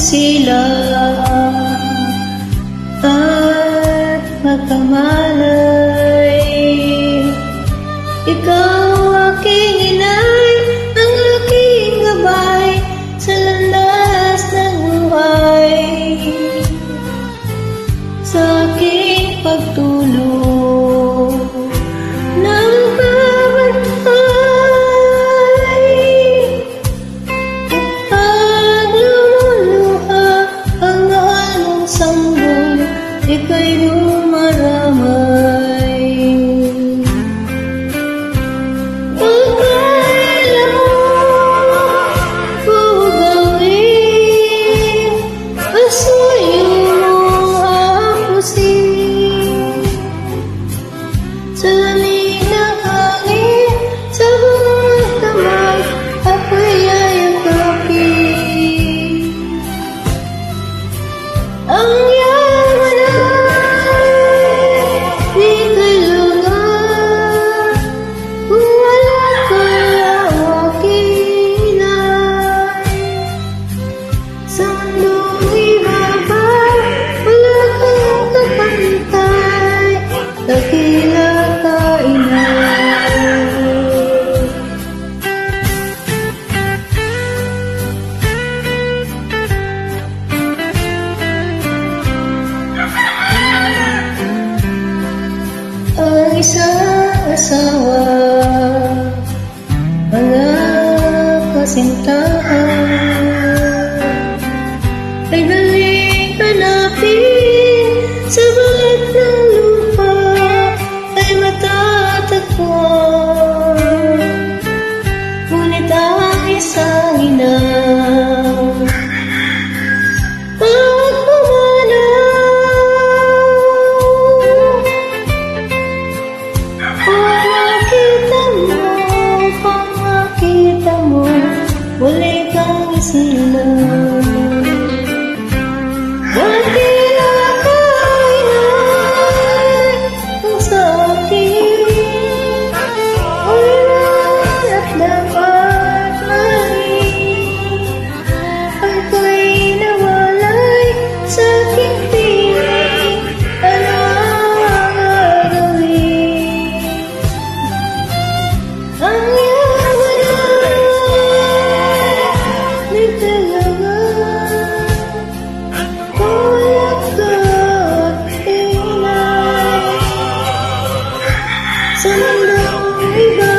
sila at magkamalay. Ikaw aking inay, ang aking gabay sa landas ng buhay. Sa aking pagtulog ng pabantay, kapag lumuluha ang naanong sanggol, ika'y dumaramay. Pagkailan mo bugawin, pasuyo mong hapusin sa lamig ng hangin, sa buong damay ako'y yayakapin. Ang yaman ay di kailangan kung wala ka ang aking inay. Sa mundong ibabay, wala kang kapantay, dakila ka inay. Ang isang asawa, mga kasintahan, ay daling hanapin sa balat ng lupa, ay matatagpuan. Ngunit ang isang ina muli kang isilang. Dakila ka inay, kung sa akin ulan at dapat maling. Ako'y nawalay sa aking piling, ano ang gagawin? Ang yaman ay sa mundong iba.